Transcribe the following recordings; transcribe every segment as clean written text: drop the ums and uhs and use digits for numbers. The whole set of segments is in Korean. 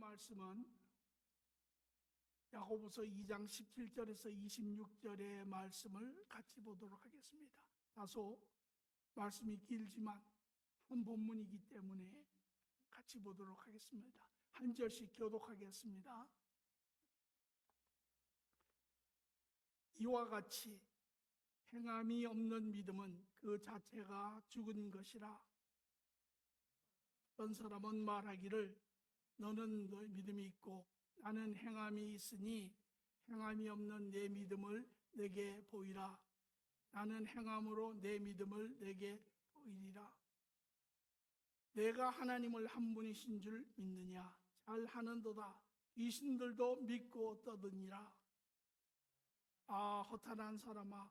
말씀은 야고보서 2장 17절에서 26절의 말씀을 같이 보도록 하겠습니다. 다소 말씀이 길지만 한 본문이기 때문에 같이 보도록 하겠습니다. 한 절씩 교독하겠습니다. 이와 같이 행함이 없는 믿음은 그 자체가 죽은 것이라. 어떤 사람은 말하기를 너는 너의 믿음이 있고 나는 행함이 있으니 행함이 없는 내 믿음을 내게 보이라. 나는 행함으로 내 믿음을 내게 보이리라. 내가 하나님을 한 분이신 줄 믿느냐? 잘하는도다. 귀신들도 믿고 떠드니라. 아, 허탄한 사람아,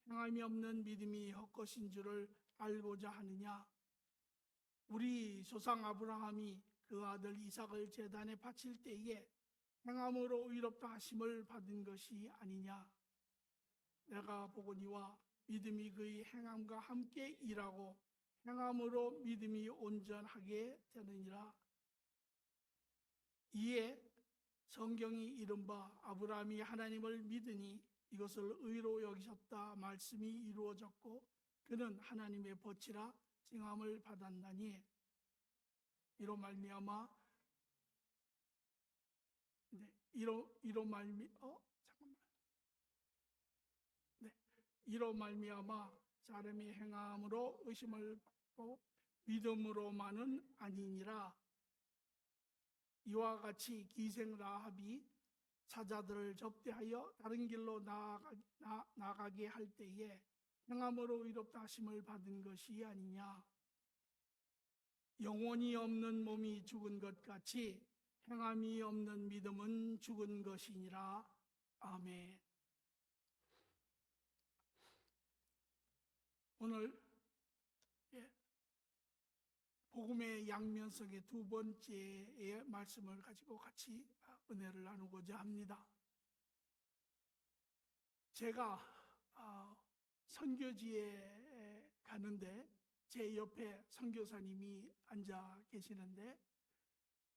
행함이 없는 믿음이 헛것인 줄을 알고자 하느냐? 우리 조상 아브라함이 그 아들 이삭을 제단에 바칠 때에 행함으로 의롭다 하심을 받은 것이 아니냐? 내가 보거니와 믿음이 그의 행함과 함께 일하고 행함으로 믿음이 온전하게 되느니라. 이에 성경이 이른바 아브라함이 하나님을 믿으니 이것을 의로 여기셨다 말씀이 이루어졌고 그는 하나님의 벗이라 칭함을 받았나니 이로 말미암아 이로 말미암아 사람이 행함으로 의심을 받고 믿음으로만은 아니니라. 이와 같이 기생 라합이 사자들을 접대하여 다른 길로 나가게 할 때에 행함으로 의롭다 하심을 받은 것이 아니냐. 영혼이 없는 몸이 죽은 것 같이 행함이 없는 믿음은 죽은 것이니라. 아멘. 오늘 복음의 양면성의 두 번째의 말씀을 가지고 같이 은혜를 나누고자 합니다. 제가 선교지에 가는데 제 옆에 선교사님이 앉아 계시는데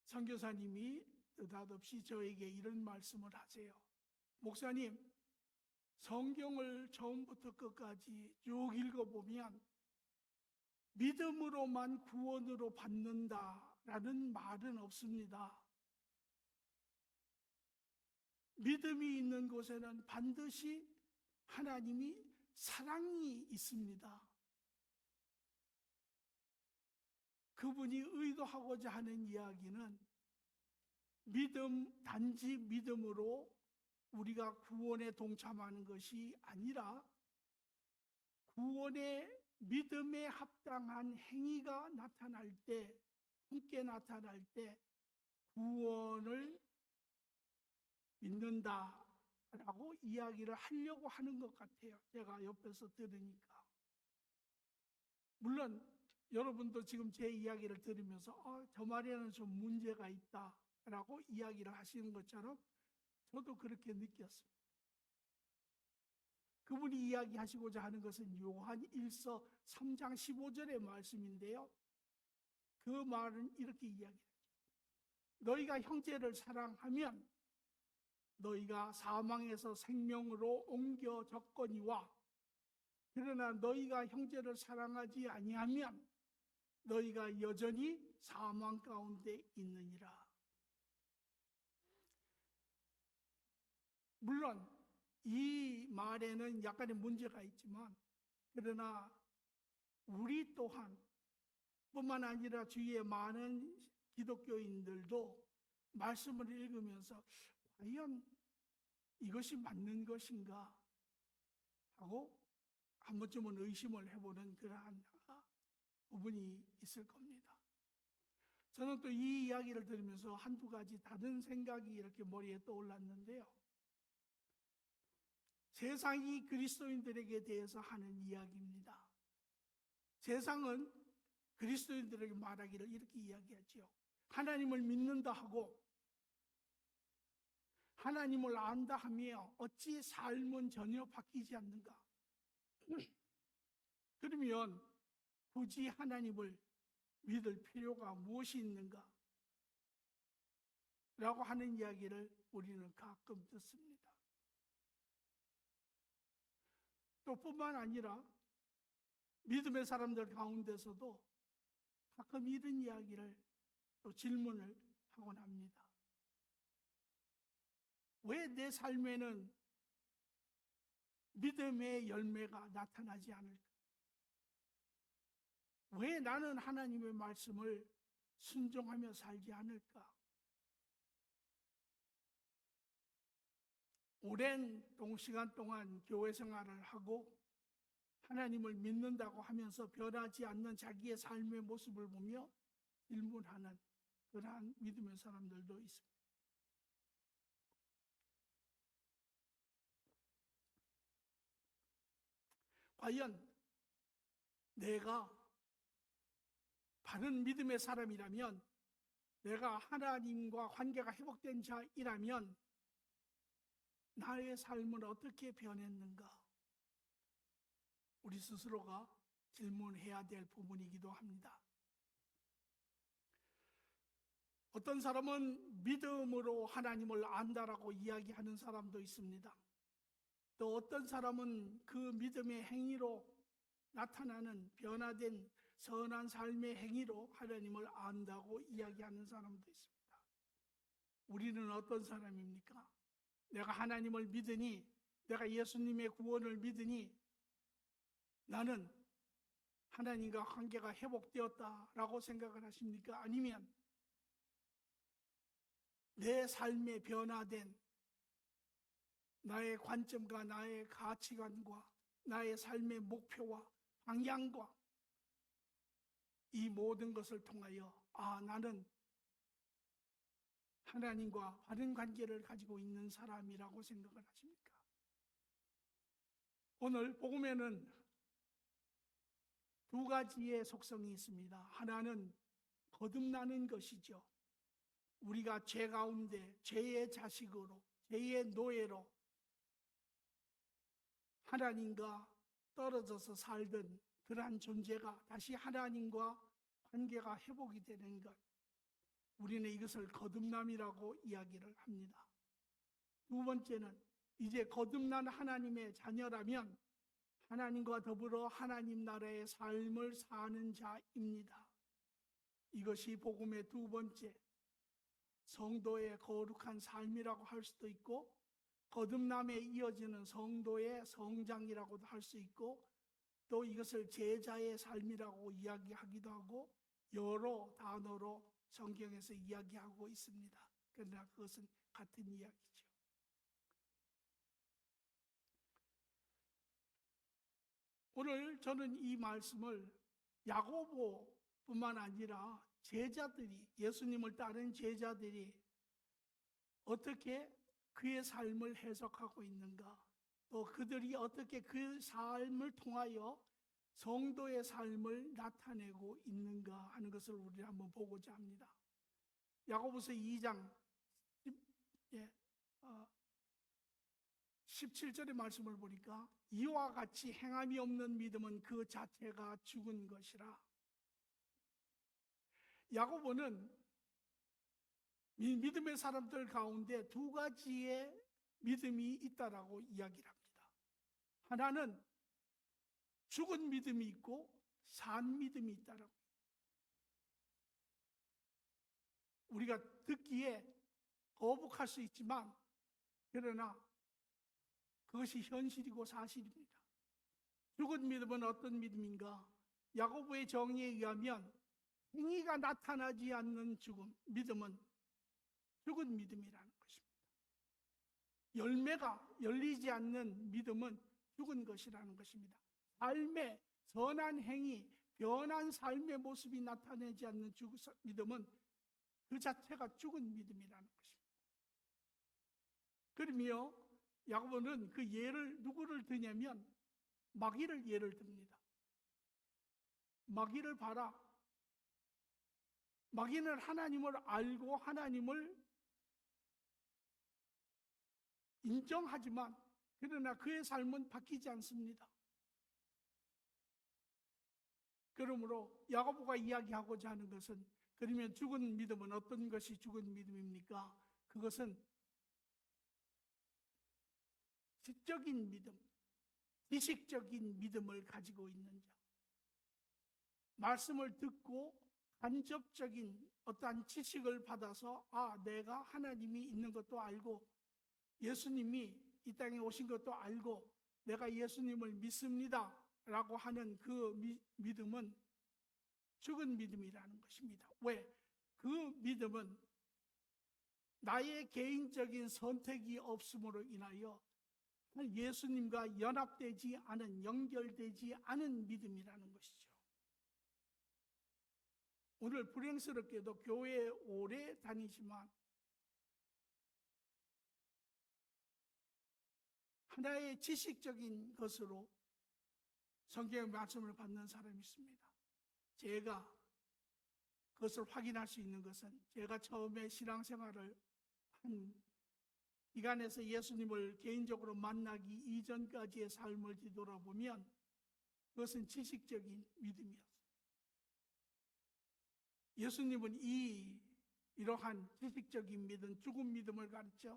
선교사님이 느닷없이 저에게 이런 말씀을 하세요. 목사님, 성경을 처음부터 끝까지 쭉 읽어보면 믿음으로만 구원으로 받는다라는 말은 없습니다. 믿음이 있는 곳에는 반드시 하나님이 사랑이 있습니다. 그분이 의도하고자 하는 이야기는 단지 믿음으로 우리가 구원에 동참하는 것이 아니라 구원의 믿음에 합당한 행위가 나타날 때, 함께 나타날 때 구원을 믿는다라고 이야기를 하려고 하는 것 같아요. 제가 옆에서 들으니까. 물론 여러분도 지금 제 이야기를 들으면서 저 말에는 좀 문제가 있다라고 이야기를 하시는 것처럼 저도 그렇게 느꼈습니다. 그분이 이야기하시고자 하는 것은 요한 1서 3장 15절의 말씀인데요. 그 말은 이렇게 이야기해요. 너희가 형제를 사랑하면 너희가 사망에서 생명으로 옮겨졌거니와 그러나 너희가 형제를 사랑하지 아니하면 너희가 여전히 사망 가운데 있느니라. 물론 이 말에는 약간의 문제가 있지만 그러나 우리 또한 뿐만 아니라 주위의 많은 기독교인들도 말씀을 읽으면서 과연 이것이 맞는 것인가 하고 한 번쯤은 의심을 해보는 그러한 부분이 있을 겁니다. 저는 또 이 이야기를 들으면서 한두 가지 다른 생각이 이렇게 머리에 떠올랐는데요. 세상이 그리스도인들에게 대해서 하는 이야기입니다. 세상은 그리스도인들에게 말하기를 이렇게 이야기하죠. 하나님을 믿는다 하고 하나님을 안다 하며 어찌 삶은 전혀 바뀌지 않는가? 그러면 굳이 하나님을 믿을 필요가 무엇이 있는가? 라고 하는 이야기를 우리는 가끔 듣습니다. 또 뿐만 아니라 믿음의 사람들 가운데서도 가끔 이런 이야기를 또 질문을 하곤 합니다. 왜 내 삶에는 믿음의 열매가 나타나지 않을까? 왜 나는 하나님의 말씀을 순종하며 살지 않을까? 오랜 시간 동안 교회 생활을 하고 하나님을 믿는다고 하면서 변하지 않는 자기의 삶의 모습을 보며 질문하는 그러한 믿음의 사람들도 있습니다. 과연 내가 바른 믿음의 사람이라면, 내가 하나님과 관계가 회복된 자이라면 나의 삶은 어떻게 변했는가? 우리 스스로가 질문해야 될 부분이기도 합니다. 어떤 사람은 믿음으로 하나님을 안다라고 이야기하는 사람도 있습니다. 또 어떤 사람은 그 믿음의 행위로 나타나는 변화된 선한 삶의 행위로 하나님을 안다고 이야기하는 사람도 있습니다. 우리는 어떤 사람입니까? 내가 하나님을 믿으니, 내가 예수님의 구원을 믿으니 나는 하나님과 관계가 회복되었다라고 생각을 하십니까? 아니면 내 삶에 변화된 나의 관점과 나의 가치관과 나의 삶의 목표와 방향과 이 모든 것을 통하여 나는 하나님과 바른 관계를 가지고 있는 사람이라고 생각을 하십니까? 오늘 복음에는 두 가지의 속성이 있습니다. 하나는 거듭나는 것이죠. 우리가 죄 가운데 죄의 자식으로, 죄의 노예로 하나님과 떨어져서 살던 그러한 존재가 다시 하나님과 관계가 회복이 되는 것, 우리는 이것을 거듭남이라고 이야기를 합니다. 두 번째는 이제 거듭난 하나님의 자녀라면 하나님과 더불어 하나님 나라의 삶을 사는 자입니다. 이것이 복음의 두 번째, 성도의 거룩한 삶이라고 할 수도 있고, 거듭남에 이어지는 성도의 성장이라고도 할 수 있고, 또 이것을 제자의 삶이라고 이야기하기도 하고 여러 단어로 성경에서 이야기하고 있습니다. 그러나 그것은 같은 이야기죠. 오늘 저는 이 말씀을 야고보뿐만 아니라 제자들이, 예수님을 따른 제자들이 어떻게 그의 삶을 해석하고 있는가, 또 그들이 어떻게 그 삶을 통하여 성도의 삶을 나타내고 있는가 하는 것을 우리 한번 보고자 합니다. 야고보서 2장 17절의 말씀을 보니까 이와 같이 행함이 없는 믿음은 그 자체가 죽은 것이라. 야고보는 믿음의 사람들 가운데 두 가지의 믿음이 있다라고 이야기를 합니다. 하나는 죽은 믿음이 있고 산 믿음이 있다라고. 우리가 듣기에 거북할 수 있지만 그러나 그것이 현실이고 사실입니다. 죽은 믿음은 어떤 믿음인가? 야고보의 정의에 의하면 행위가 나타나지 않는 믿음은 죽은 믿음이라는 것입니다. 열매가 열리지 않는 믿음은 죽은 것이라는 것입니다. 삶의 선한 행위, 변한 삶의 모습이 나타나지 않는 믿음은 그 자체가 죽은 믿음이라는 것입니다. 그러며 야고보는 그 예를 누구를 드냐면 마귀를 예를 듭니다. 마귀를 봐라. 마귀는 하나님을 알고 하나님을 인정하지만 그러나 그의 삶은 바뀌지 않습니다. 그러므로 야고보가 이야기하고자 하는 것은, 그러면 죽은 믿음은 어떤 것이 죽은 믿음입니까? 그것은 지적인 믿음, 지식적인 믿음을 가지고 있는 자. 말씀을 듣고 간접적인 어떠한 지식을 받아서 내가 하나님이 있는 것도 알고 예수님이 이 땅에 오신 것도 알고 내가 예수님을 믿습니다 라고 하는 그 믿음은 죽은 믿음이라는 것입니다. 왜? 그 믿음은 나의 개인적인 선택이 없음으로 인하여 예수님과 연합되지 않은, 연결되지 않은 믿음이라는 것이죠. 오늘 불행스럽게도 교회에 오래 다니지만 하나의 지식적인 것으로 성경의 말씀을 받는 사람이 있습니다. 제가 그것을 확인할 수 있는 것은 제가 처음에 신앙생활을 한 기간에서 예수님을 개인적으로 만나기 이전까지의 삶을 뒤돌아보면 그것은 지식적인 믿음이었어요. 예수님은 이러한 지식적인 믿음, 죽은 믿음을 가르쳐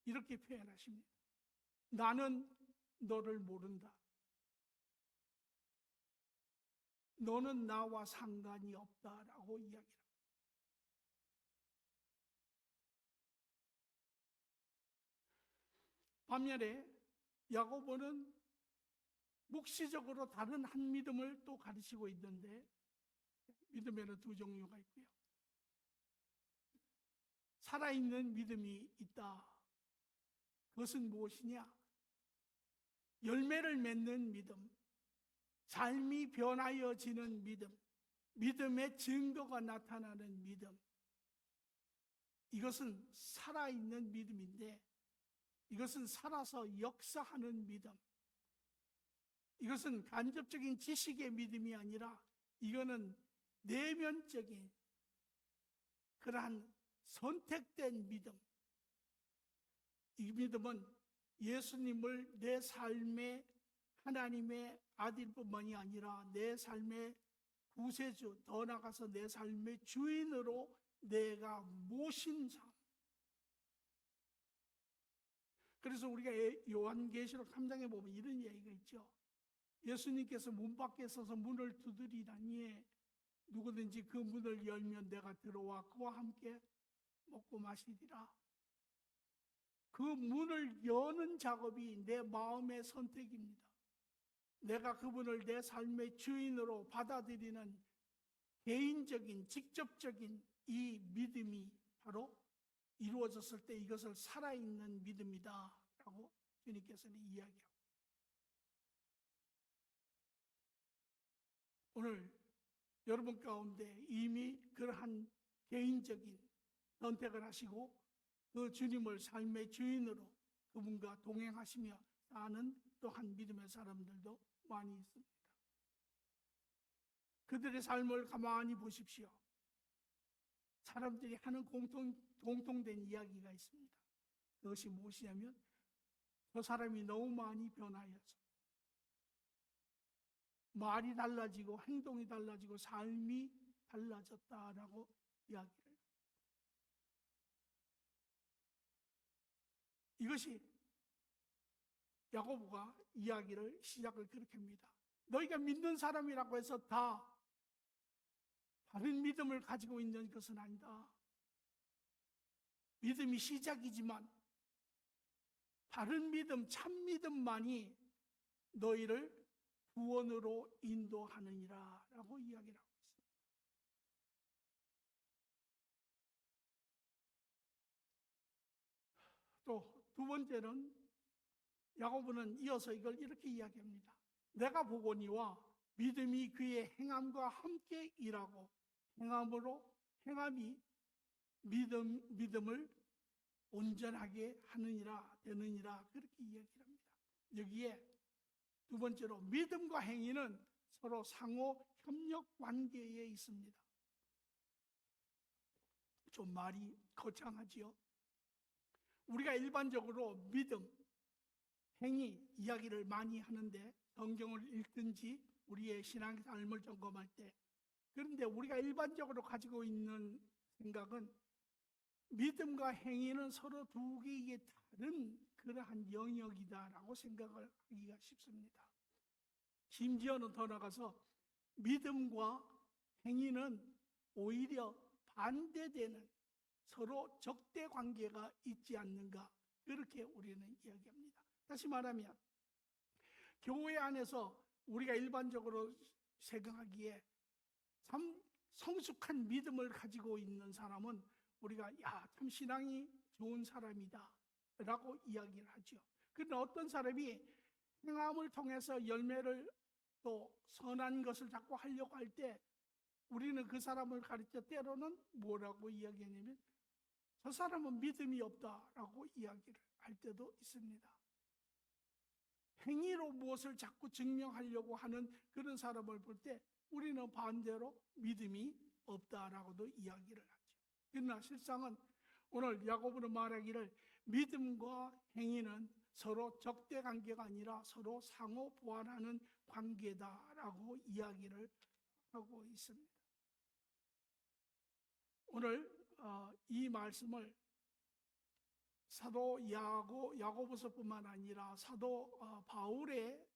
이렇게 표현하십니다. 나는 너를 모른다. 너는 나와 상관이 없다라고 이야기합니다. 반면에 야고보는 묵시적으로 다른 한 믿음을 또 가르치고 있는데, 믿음에는 두 종류가 있고요. 살아있는 믿음이 있다. 그것은 무엇이냐? 열매를 맺는 믿음, 삶이 변하여지는 믿음, 믿음의 증거가 나타나는 믿음. 이것은 살아있는 믿음인데, 이것은 살아서 역사하는 믿음. 이것은 간접적인 지식의 믿음이 아니라 이거는 내면적인 그러한 선택된 믿음. 이 믿음은 예수님을 내 삶의 하나님의 아들뿐만이 아니라 내 삶의 구세주, 더 나아가서 내 삶의 주인으로 내가 모신 삶. 그래서 우리가 요한계시록 3장에 보면 이런 이야기가 있죠. 예수님께서 문 밖에 서서 문을 두드리다니 누구든지 그 문을 열면 내가 들어와 그와 함께 먹고 마시리라. 그 문을 여는 작업이 내 마음의 선택입니다. 내가 그분을 내 삶의 주인으로 받아들이는 개인적인, 직접적인 이 믿음이 바로 이루어졌을 때 이것을 살아있는 믿음이다 라고 주님께서는 이야기합니다. 오늘 여러분 가운데 이미 그러한 개인적인 선택을 하시고 그 주님을 삶의 주인으로 그분과 동행하시며 사는 또한 믿음의 사람들도 많이 있습니다. 그들의 삶을 가만히 보십시오. 사람들이 하는 공통된 이야기가 있습니다. 그것이 무엇이냐면 저 사람이 너무 많이 변하여서 말이 달라지고 행동이 달라지고 삶이 달라졌다라고 이야기를 합니다. 이것이 야고보가 이야기를 시작을 그렇게 합니다. 너희가 믿는 사람이라고 해서 다 바른 믿음을 가지고 있는 것은 아니다. 믿음이 시작이지만 바른 믿음, 참 믿음만이 너희를 구원으로 인도하느니라 라고 이야기를 하고 있습니다. 또 두 번째는 야고보는 이어서 이걸 이렇게 이야기합니다. 내가 보거니와 믿음이 그의 행함과 함께 일하고 행함이 믿음을 온전하게 하느니라 되느니라 그렇게 이야기를 합니다. 여기에 두 번째로 믿음과 행위는 서로 상호 협력 관계에 있습니다. 좀 말이 거창하지요. 우리가 일반적으로 믿음, 행위 이야기를 많이 하는데 성경을 읽든지 우리의 신앙 삶을 점검할 때. 그런데 우리가 일반적으로 가지고 있는 생각은 믿음과 행위는 서로 두 개의 다른 그러한 영역이다라고 생각을 하기가 쉽습니다. 심지어는 더 나아가서 믿음과 행위는 오히려 반대되는 서로 적대 관계가 있지 않는가, 그렇게 우리는 이야기합니다. 다시 말하면 교회 안에서 우리가 일반적으로 생각하기에 참 성숙한 믿음을 가지고 있는 사람은 우리가 참 신앙이 좋은 사람이다 라고 이야기를 하죠. 그런데 어떤 사람이 행함을 통해서 열매를 또 선한 것을 자꾸 하려고 할 때 우리는 그 사람을 가르쳐 때로는 뭐라고 이야기하냐면 저 사람은 믿음이 없다라고 이야기를 할 때도 있습니다. 행위로 무엇을 자꾸 증명하려고 하는 그런 사람을 볼 때 우리는 반대로 믿음이 없다라고도 이야기를 하죠. 그러나 실상은 오늘 야고보는 말하기를 믿음과 행위는 서로 적대 관계가 아니라 서로 상호 보완하는 관계다라고 이야기를 하고 있습니다. 오늘 이 말씀을 사도 야고보서뿐만 아니라 사도 바울의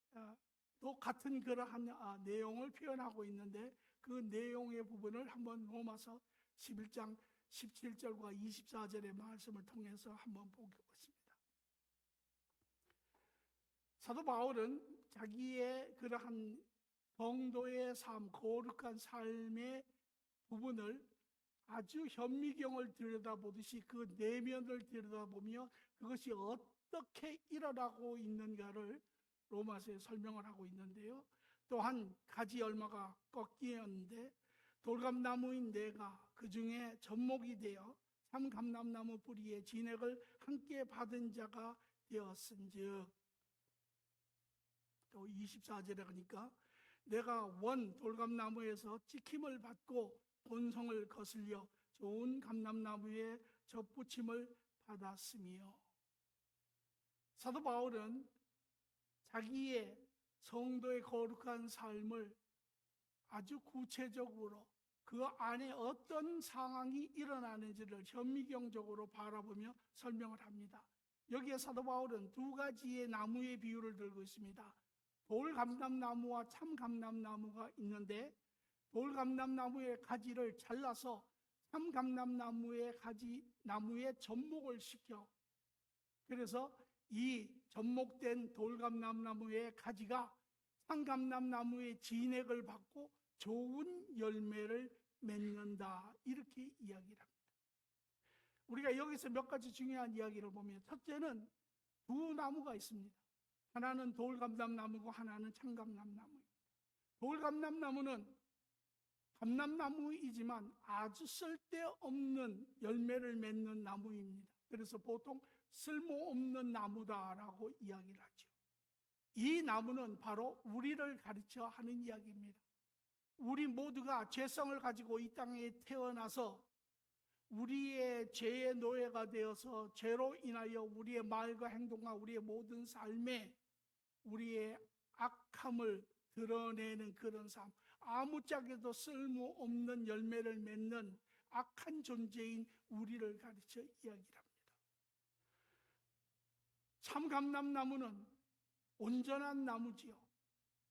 또 같은 그러한 내용을 표현하고 있는데 그 내용의 부분을 한번 로마서 11장 17절과 24절의 말씀을 통해서 한번 보겠습니다. 사도 바울은 자기의 그러한 성도의 삶, 거룩한 삶의 부분을 아주 현미경을 들여다보듯이 그 내면을 들여다보며 그것이 어떻게 일어나고 있는가를 로마서에 설명을 하고 있는데요. 또한 가지 열마가 꺾이었는데 돌감나무인 내가 그 중에 접목이 되어 참 감람나무 뿌리에 진액을 함께 받은 자가 되었은즉, 또 24절에 가니까 내가 원 돌감나무에서 찍힘을 받고 본성을 거슬려 좋은 감람나무에 접붙임을 받았으며, 사도 바울은 자기의 성도의 거룩한 삶을 아주 구체적으로 그 안에 어떤 상황이 일어나는지를 현미경적으로 바라보며 설명을 합니다. 여기에 사도 바울은 두 가지의 나무의 비유를 들고 있습니다. 돌감람나무와 참감람나무가 있는데 돌감람나무의 가지를 잘라서 참감람나무의 나무에 접목을 시켜, 그래서 이 접목된 돌감람나무의 가지가 참감람나무의 진액을 받고 좋은 열매를 맺는다, 이렇게 이야기를 합니다. 우리가 여기서 몇 가지 중요한 이야기를 보면, 첫째는 두 나무가 있습니다. 하나는 돌감람나무고 하나는 참감람나무입니다. 돌감람나무는 감람나무이지만 아주 쓸데없는 열매를 맺는 나무입니다. 그래서 보통 쓸모없는 나무다라고 이야기를 하죠. 이 나무는 바로 우리를 가르쳐 하는 이야기입니다. 우리 모두가 죄성을 가지고 이 땅에 태어나서 우리의 죄의 노예가 되어서 죄로 인하여 우리의 말과 행동과 우리의 모든 삶에 우리의 악함을 드러내는 그런 삶, 아무짝에도 쓸모없는 열매를 맺는 악한 존재인 우리를 가르쳐 이야기를 합니다. 참감람나무는 온전한 나무지요.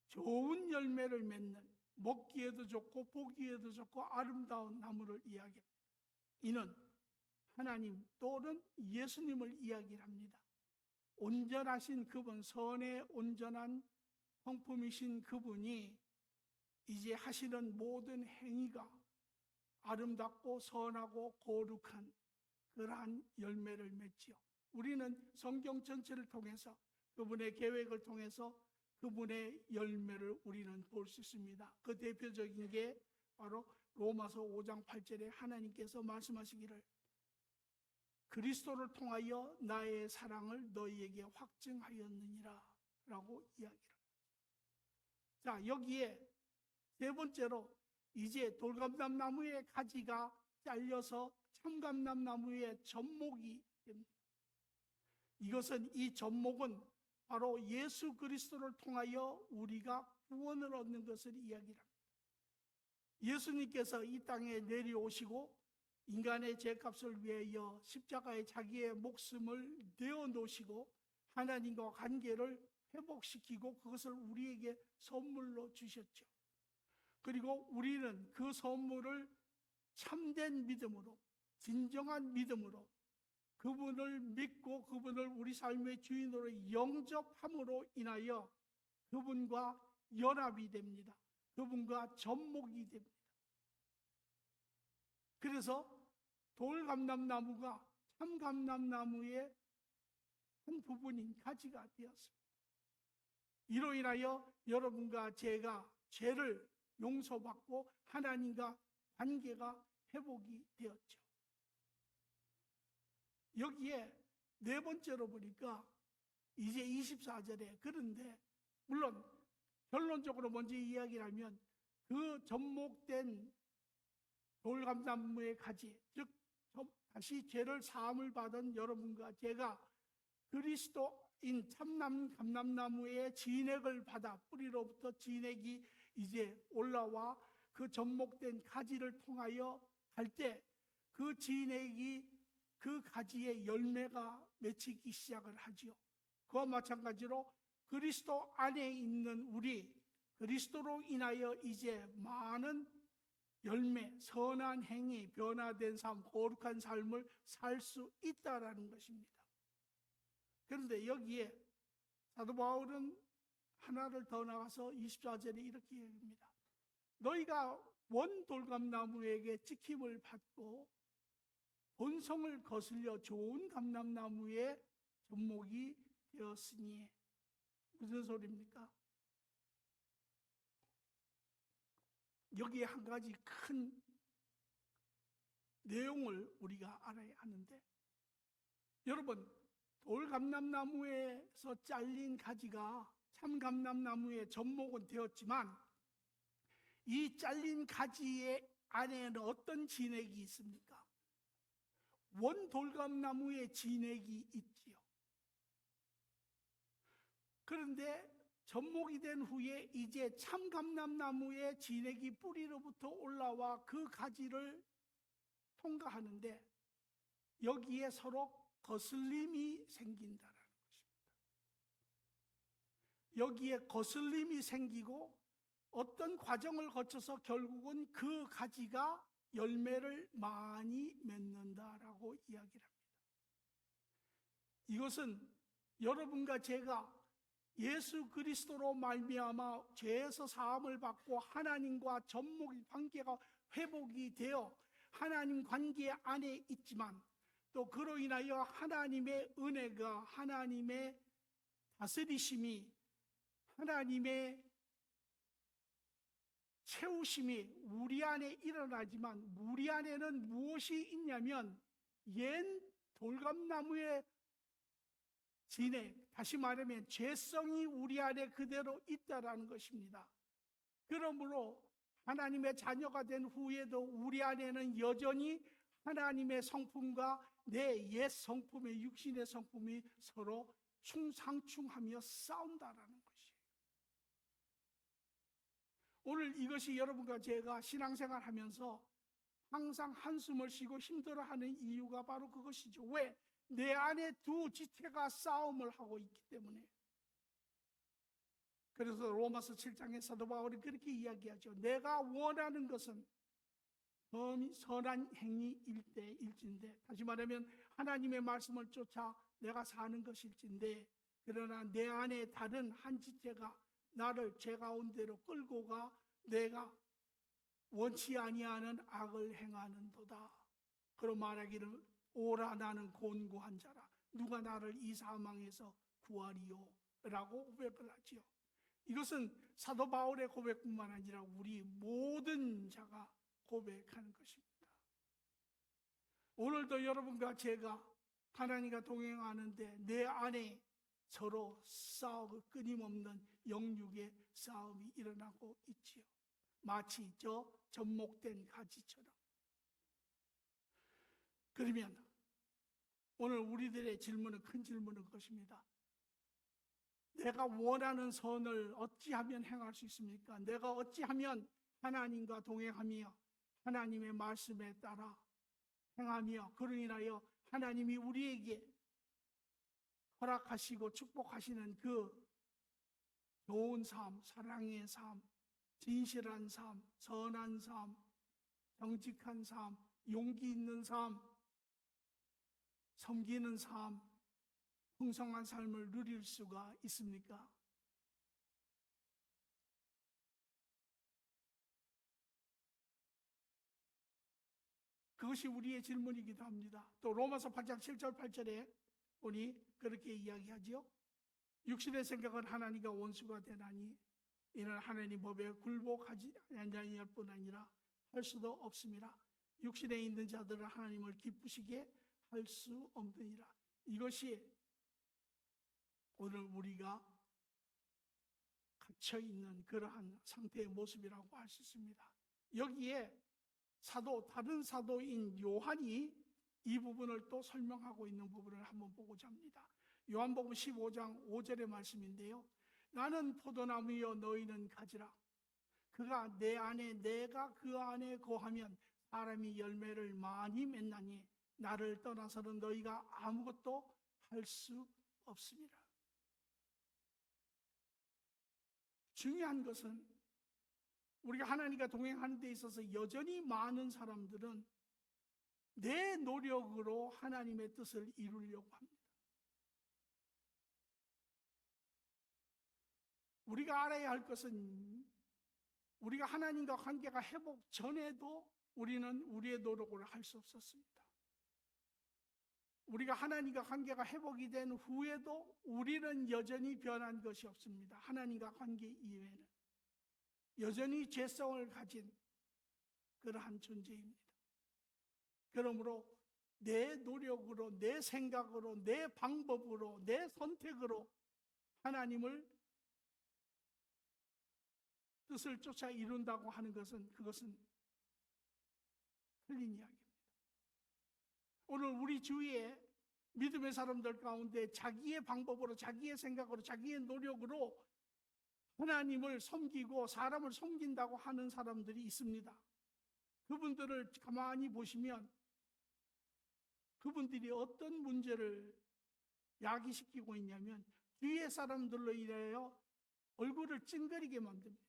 좋은 열매를 맺는, 먹기에도 좋고 보기에도 좋고 아름다운 나무를 이야기합니다. 이는 하나님 또는 예수님을 이야기를 합니다. 온전하신 그분, 선의 온전한 성품이신 그분이 이제 하시는 모든 행위가 아름답고 선하고 거룩한 그러한 열매를 맺지요. 우리는 성경 전체를 통해서 그분의 계획을 통해서 그분의 열매를 우리는 볼 수 있습니다. 그 대표적인 게 바로 로마서 5장 8절에 하나님께서 말씀하시기를 그리스도를 통하여 나의 사랑을 너희에게 확증하였느니라 라고 이야기를 합니다. 자, 여기에 세 번째로 이제 돌감람나무의 가지가 잘려서 참감람나무의 접목이 됩니다. 이것은 이 접목은 바로 예수 그리스도를 통하여 우리가 구원을 얻는 것을 이야기합니다. 예수님께서 이 땅에 내려오시고 인간의 죄값을 위하여 십자가에 자기의 목숨을 내어 놓으시고 하나님과 관계를 회복시키고 그것을 우리에게 선물로 주셨죠. 그리고 우리는 그 선물을 참된 믿음으로, 진정한 믿음으로 그분을 믿고 그분을 우리 삶의 주인으로 영접함으로 인하여 그분과 연합이 됩니다. 그분과 접목이 됩니다. 그래서 돌감람나무가 참감람나무의 한 부분인 가지가 되었습니다. 이로 인하여 여러분과 제가 죄를 용서받고 하나님과 관계가 회복이 되었죠. 여기에 네 번째로 보니까 이제 24절에 그런데 물론 결론적으로 먼저 이야기를 하면 그 접목된 돌감나무의 가지, 즉 다시 죄를 사함을 받은 여러분과 제가 그리스도인 참감람나무의 진액을 받아 뿌리로부터 진액이 이제 올라와 그 접목된 가지를 통하여 갈 때 그 진액이 그 가지에 열매가 맺히기 시작을 하지요. 그와 마찬가지로 그리스도 안에 있는 우리, 그리스도로 인하여 이제 많은 열매, 선한 행위, 변화된 삶, 거룩한 삶을 살 수 있다라는 것입니다. 그런데 여기에 사도 바울은 하나를 더 나가서 24절에 이렇게 얘기합니다. 너희가 원 돌감나무에게 찍힘을 받고 본성을 거슬려 좋은 감람나무의 접목이 되었으니 무슨 소리입니까? 여기에 한 가지 큰 내용을 우리가 알아야 하는데, 여러분 돌감람나무에서 잘린 가지가 참감람나무의 접목은 되었지만 이 잘린 가지의 안에는 어떤 진액이 있습니까? 원 돌감나무의 진액이 있지요. 그런데 접목이 된 후에 이제 참감람나무의 진액이 뿌리로부터 올라와 그 가지를 통과하는데 여기에 서로 거슬림이 생긴다라는 것입니다. 여기에 거슬림이 생기고 어떤 과정을 거쳐서 결국은 그 가지가 열매를 많이 맺는다라고 이야기를 합니다. 이것은 여러분과 제가 예수 그리스도로 말미암아 죄에서 사함을 받고 하나님과 접목의 관계가 회복이 되어 하나님 관계 안에 있지만 또 그로 인하여 하나님의 은혜가, 하나님의 다스리심이, 하나님의 채우심이 우리 안에 일어나지만 우리 안에는 무엇이 있냐면 옛 돌감나무의 진액, 다시 말하면 죄성이 우리 안에 그대로 있다라는 것입니다. 그러므로 하나님의 자녀가 된 후에도 우리 안에는 여전히 하나님의 성품과 내 옛 성품의 육신의 성품이 서로 충상충하며 싸운다라는 것이에요. 오늘 이것이 여러분과 제가 신앙생활 하면서 항상 한숨을 쉬고 힘들어하는 이유가 바로 그것이죠. 왜? 내 안에 두 지체가 싸움을 하고 있기 때문에. 그래서 로마서 7장에 사도 바울이 그렇게 이야기하죠. 내가 원하는 것은 선한 행위일진데, 다시 말하면 하나님의 말씀을 쫓아 내가 사는 것일진데, 그러나 내 안에 다른 한 지체가 나를 죄 가운데로 끌고 가 내가 원치 아니하는 악을 행하는도다. 그런 말하기를 오라 나는 곤고한 자라 누가 나를 이 사망에서 구하리요 라고 고백을 하지요. 이것은 사도 바울의 고백뿐만 아니라 우리 모든 자가 고백하는 것입니다. 오늘도 여러분과 제가 하나님과 동행하는데 내 안에 서로 싸우고 끊임없는 영육의 싸움이 일어나고 있지요. 마치 저 접목된 가지처럼. 그러면 오늘 우리들의 질문은 큰 질문은 그것입니다. 내가 원하는 선을 어찌하면 행할 수 있습니까? 내가 어찌하면 하나님과 동행하며 하나님의 말씀에 따라 행하며 그로 인하여 하나님이 우리에게 허락하시고 축복하시는 그 좋은 삶, 사랑의 삶, 진실한 삶, 선한 삶, 정직한 삶, 용기 있는 삶, 섬기는 삶, 풍성한 삶을 누릴 수가 있습니까? 그것이 우리의 질문이기도 합니다. 또 로마서 8장 7절 8절에 보니 그렇게 이야기하죠. 육신의 생각은 하나님과 원수가 되나니 이는 하나님 법에 굴복하지 아니할 뿐 아니라 할 수도 없습니다. 육신에 있는 자들은 하나님을 기쁘시게 할 수 없느니라. 이것이 오늘 우리가 갇혀 있는 그러한 상태의 모습이라고 할 수 있습니다. 여기에 다른 사도인 요한이 이 부분을 또 설명하고 있는 부분을 한번 보고자 합니다. 요한복음 15장 5절의 말씀인데요. 나는 포도나무여 너희는 가지라. 그가 내 안에 내가 그 안에 거하면 사람이 열매를 많이 맺나니 나를 떠나서는 너희가 아무것도 할 수 없습니다. 중요한 것은 우리가 하나님과 동행하는 데 있어서 여전히 많은 사람들은 내 노력으로 하나님의 뜻을 이루려고 합니다. 우리가 알아야 할 것은 우리가 하나님과 관계가 회복 전에도 우리는 우리의 노력으로 할 수 없었습니다. 우리가 하나님과 관계가 회복이 된 후에도 우리는 여전히 변한 것이 없습니다. 하나님과 관계 이외에는 여전히 죄성을 가진 그러한 존재입니다. 그러므로 내 노력으로, 내 생각으로, 내 방법으로, 내 선택으로 하나님을 뜻을 쫓아 이룬다고 하는 것은 그것은 틀린 이야기입니다. 오늘 우리 주위에 믿음의 사람들 가운데 자기의 방법으로, 자기의 생각으로, 자기의 노력으로 하나님을 섬기고 사람을 섬긴다고 하는 사람들이 있습니다. 그분들을 가만히 보시면 그분들이 어떤 문제를 야기시키고 있냐면 주위의 사람들로 인하여 얼굴을 찡그리게 만듭니다.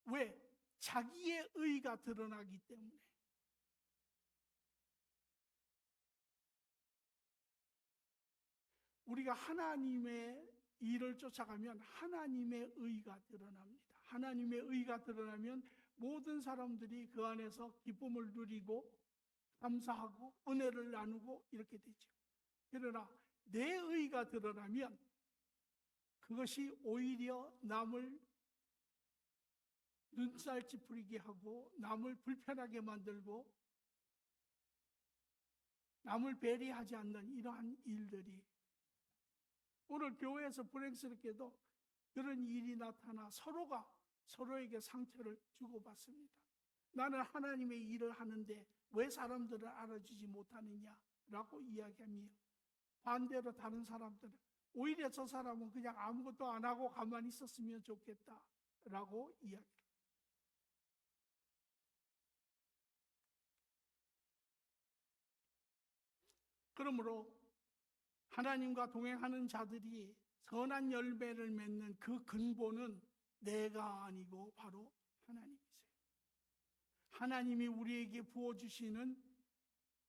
왜? 자기의 의가 드러나기 때문에. 우리가 하나님의 일을 쫓아가면 하나님의 의가 드러납니다. 하나님의 의가 드러나면 모든 사람들이 그 안에서 기쁨을 누리고 감사하고 은혜를 나누고 이렇게 되죠. 그러나 내 의가 드러나면 그것이 오히려 남을 눈살 찌푸리게 하고 남을 불편하게 만들고 남을 배려하지 않는 이러한 일들이 오늘 교회에서 불행스럽게도 그런 일이 나타나 서로가 서로에게 상처를 주고받습니다. 나는 하나님의 일을 하는데 왜 사람들을 알아주지 못하느냐라고 이야기하며 반대로 다른 사람들은 오히려 저 사람은 그냥 아무것도 안 하고 가만히 있었으면 좋겠다라고 이야기합니다. 그러므로 하나님과 동행하는 자들이 선한 열매를 맺는 그 근본은 내가 아니고 바로 하나님이세요. 하나님이 우리에게 부어주시는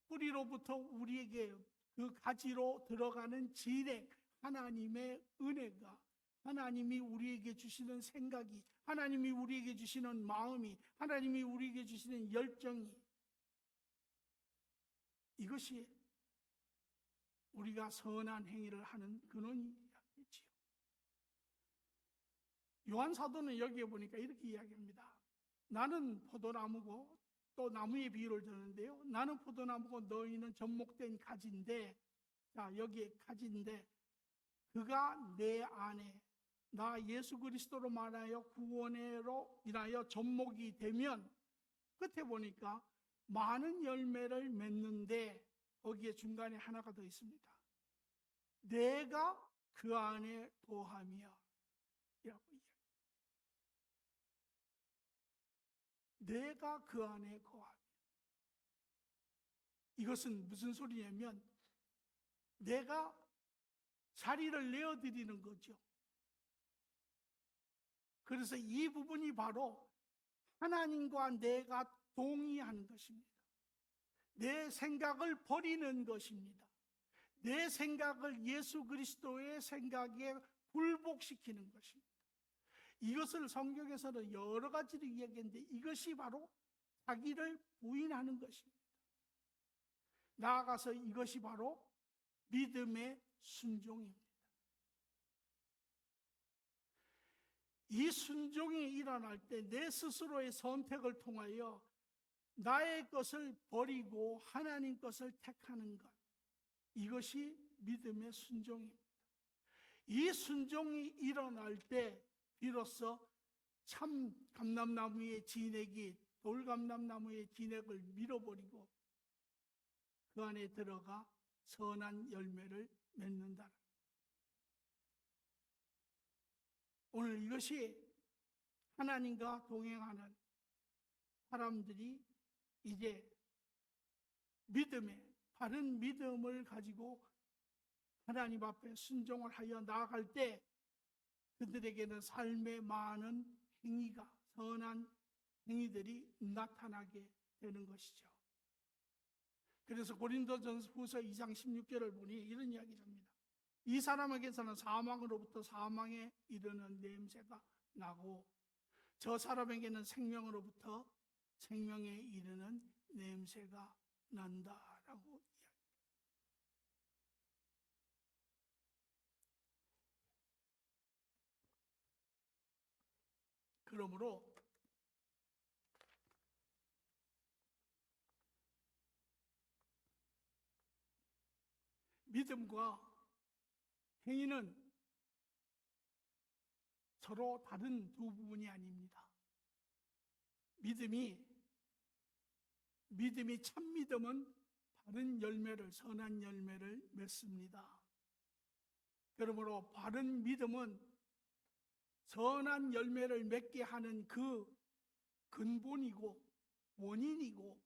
뿌리로부터 우리에게 그 가지로 들어가는 진액, 하나님의 은혜가, 하나님이 우리에게 주시는 생각이, 하나님이 우리에게 주시는 마음이, 하나님이 우리에게 주시는 열정이, 이것이 우리가 선한 행위를 하는 근원이겠지요. 요한 사도는 여기에 보니까 이렇게 이야기합니다. 나는 포도나무고, 또 나무의 비유를 드는데요. 나는 포도나무고 너희는 접목된 가지인데, 자, 여기에 가지인데, 그가 내 안에 나 예수 그리스도로 말하여 구원으로 인하여 접목이 되면 끝에 보니까 많은 열매를 맺는데 거기에 중간에 하나가 더 있습니다. 내가 그 안에 거하며 이라고 이야기합니다. 내가 그 안에 거하며. 이것은 무슨 소리냐면 내가 자리를 내어드리는 거죠. 그래서 이 부분이 바로 하나님과 내가 동의하는 것입니다. 내 생각을 버리는 것입니다. 내 생각을 예수 그리스도의 생각에 굴복시키는 것입니다. 이것을 성경에서는 여러 가지로 이야기했는데 이것이 바로 자기를 부인하는 것입니다. 나아가서 이것이 바로 믿음의 순종입니다. 이 순종이 일어날 때 내 스스로의 선택을 통하여 나의 것을 버리고 하나님 것을 택하는 것, 이것이 믿음의 순종입니다. 이 순종이 일어날 때 비로소 참 감람나무의 진액이 돌감람나무의 진액을 밀어버리고 그 안에 들어가 선한 열매를 맺는다. 오늘 이것이 하나님과 동행하는 사람들이 이제 믿음의 바른 믿음을 가지고 하나님 앞에 순종을 하여 나아갈 때 그들에게는 삶의 많은 행위가 선한 행위들이 나타나게 되는 것이죠. 그래서 고린도전후서 2장 16절을 보니 이런 이야기를 합니다. 이 사람에게서는 사망으로부터 사망에 이르는 냄새가 나고 저 사람에게는 생명으로부터 생명에 이르는 냄새가 난다라고 이야기합니다. 그러므로 믿음과 행위는 서로 다른 두 부분이 아닙니다. 믿음이 참 믿음은 바른 열매를, 선한 열매를 맺습니다. 그러므로 바른 믿음은 선한 열매를 맺게 하는 그 근본이고 원인이고,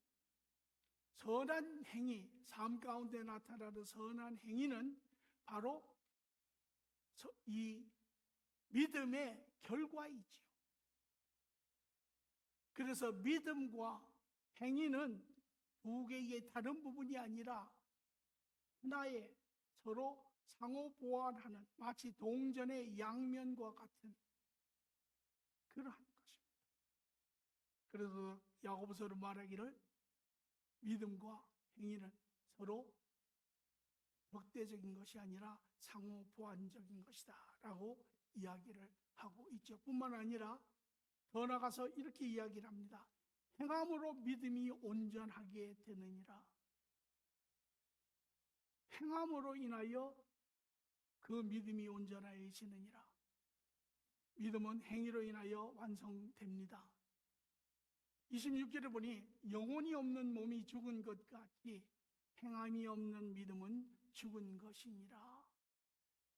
선한 행위, 삶 가운데 나타나는 선한 행위는 바로 이 믿음의 결과이지요. 그래서 믿음과 행위는 두 개의 다른 부분이 아니라 하나의 서로 상호 보완하는 마치 동전의 양면과 같은 그러한 것입니다. 그래서 야고보서로 말하기를 믿음과 행위는 서로 적대적인 것이 아니라 상호 보완적인 것이다 라고 이야기를 하고 있죠. 뿐만 아니라 더 나아가서 이렇게 이야기를 합니다. 행함으로 믿음이 온전하게 되느니라. 행함으로 인하여 그 믿음이 온전해지느니라. 믿음은 행위로 인하여 완성됩니다. 26절에 보니 영혼이 없는 몸이 죽은 것 같이 행함이 없는 믿음은 죽은 것이니라.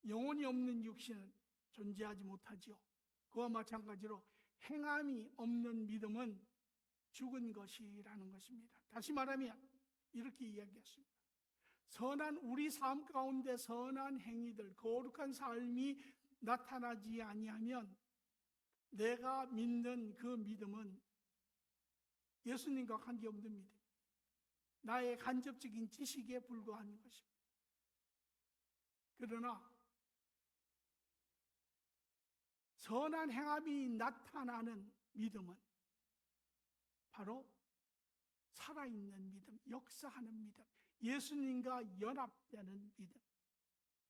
영혼이 없는 육신은 존재하지 못하지요. 그와 마찬가지로 행함이 없는 믿음은 죽은 것이라는 것입니다. 다시 말하면 이렇게 이야기했습니다. 우리 삶 가운데 선한 행위들, 거룩한 삶이 나타나지 아니하면 내가 믿는 그 믿음은 예수님과 관계없는 믿음, 나의 간접적인 지식에 불과한 것입니다. 그러나 선한 행함이 나타나는 믿음은 바로 살아있는 믿음, 역사하는 믿음, 예수님과 연합되는 믿음,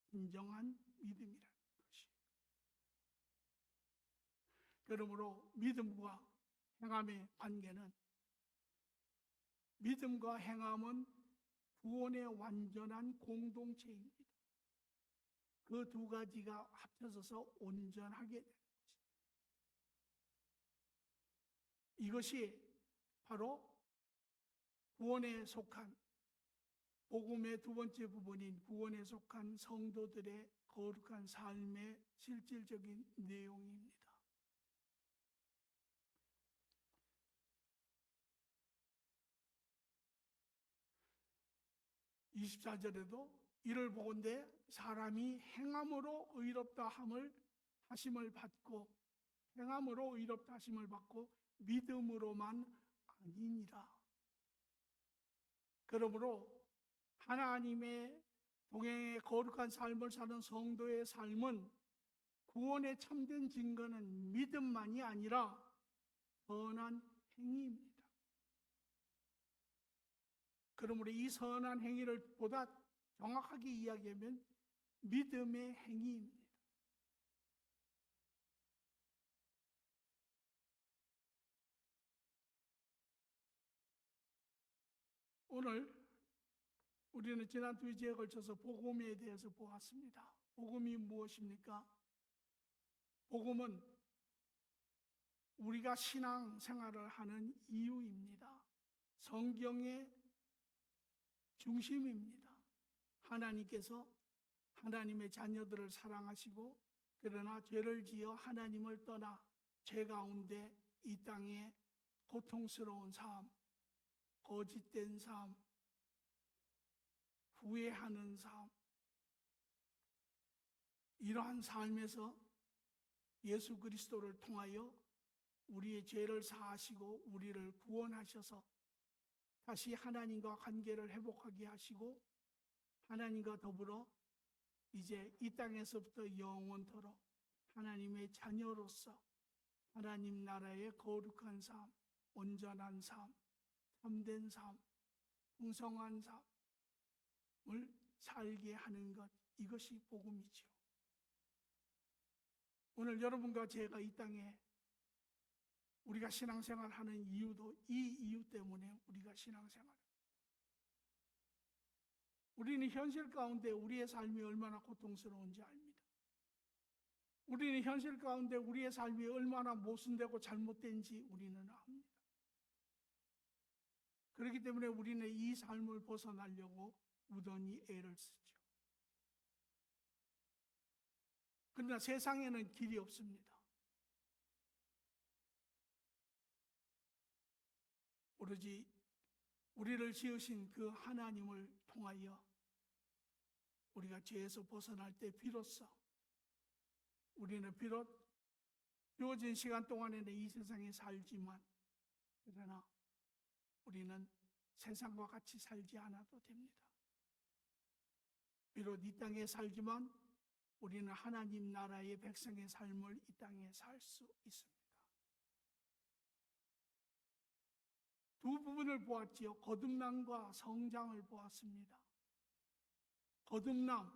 진정한 믿음이라는 것이. 그러므로 믿음과 행함의 관계는, 믿음과 행함은 구원의 완전한 공동체입니다. 그 두 가지가 합쳐져서 온전하게 되는 것입니다. 이것이 바로 구원에 속한 복음의 두 번째 부분인 구원에 속한 성도들의 거룩한 삶의 실질적인 내용입니다. 24절에도 이를 보건대 사람이 행함으로 의롭다 하심을 받고 행함으로 의롭다 하심을 받고 믿음으로만 아니니라. 그러므로 하나님의 동행의 거룩한 삶을 사는 성도의 삶은 구원의 참된 증거는 믿음만이 아니라 선한 행위입니다. 그러므로 이 선한 행위를 보다 정확하게 이야기하면 믿음의 행위입니다. 오늘 우리는 지난 두 주에 걸쳐서 복음에 대해서 보았습니다. 복음이 무엇입니까? 복음은 우리가 신앙 생활을 하는 이유입니다. 성경의 중심입니다. 하나님께서 하나님의 자녀들을 사랑하시고 그러나 죄를 지어 하나님을 떠나 죄 가운데 이 땅에 고통스러운 삶, 거짓된 삶, 후회하는 삶, 이러한 삶에서 예수 그리스도를 통하여 우리의 죄를 사하시고 우리를 구원하셔서 다시 하나님과 관계를 회복하게 하시고 하나님과 더불어 이제 이 땅에서부터 영원토록 하나님의 자녀로서 하나님 나라의 거룩한 삶, 온전한 삶, 참된 삶, 풍성한 삶을 살게 하는 것, 이것이 복음이죠. 오늘 여러분과 제가 이 땅에 우리가 신앙생활하는 이유도 이 이유 때문에 우리가 신앙생활합니다. 우리는 현실 가운데 우리의 삶이 얼마나 고통스러운지 압니다. 우리는 현실 가운데 우리의 삶이 얼마나 모순되고 잘못된지 우리는 압니다. 그렇기 때문에 우리는 이 삶을 벗어나려고 무던히 애를 쓰죠. 그러나 세상에는 길이 없습니다. 오로지 우리를 지으신 그 하나님을 통하여 우리가 죄에서 벗어날 때 비로소 우리는 비록 주어진 시간 동안에는 이 세상에 살지만 그러나 우리는 세상과 같이 살지 않아도 됩니다. 비록 이 땅에 살지만 우리는 하나님 나라의 백성의 삶을 이 땅에 살 수 있습니다. 두 부분을 보았지요. 거듭남과 성장을 보았습니다. 거듭남,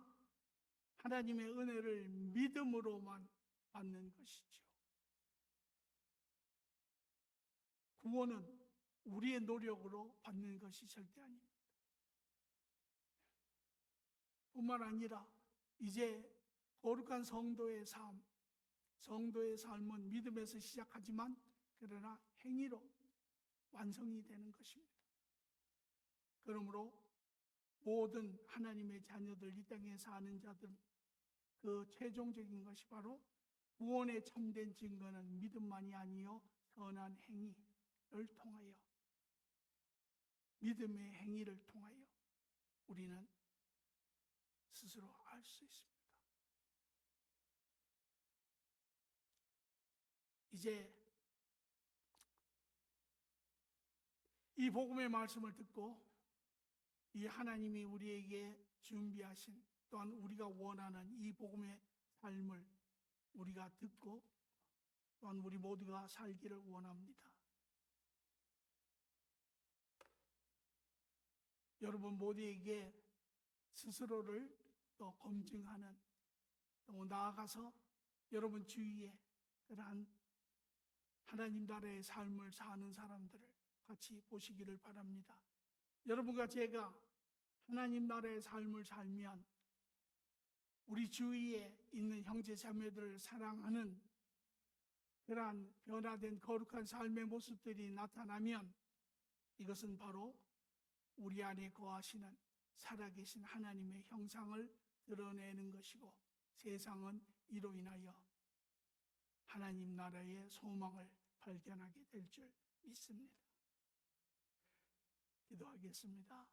하나님의 은혜를 믿음으로만 받는 것이죠. 구원은 우리의 노력으로 받는 것이 절대 아닙니다. 뿐만 아니라 이제 거룩한 성도의 삶은 믿음에서 시작하지만 그러나 행위로 완성이 되는 것입니다. 그러므로 모든 하나님의 자녀들, 이 땅에 사는 자들, 그 최종적인 것이 바로 구원의 참된 증거는 믿음만이 아니요 선한 행위를 통하여, 믿음의 행위를 통하여 우리는 스스로 알 수 있습니다. 이제 이 복음의 말씀을 듣고 이 하나님이 우리에게 준비하신 또한 우리가 원하는 이 복음의 삶을 우리가 듣고 또한 우리 모두가 살기를 원합니다. 여러분 모두에게 스스로를 또 검증하는, 또 나아가서 여러분 주위에 그러한 하나님 나라의 삶을 사는 사람들을 같이 보시기를 바랍니다. 여러분과 제가 하나님 나라의 삶을 살면 우리 주위에 있는 형제 자매들을 사랑하는 그러한 변화된 거룩한 삶의 모습들이 나타나면 이것은 바로 우리 안에 거하시는 살아계신 하나님의 형상을 드러내는 것이고, 세상은 이로 인하여 하나님 나라의 소망을 발견하게 될 줄 믿습니다. 기도하겠습니다.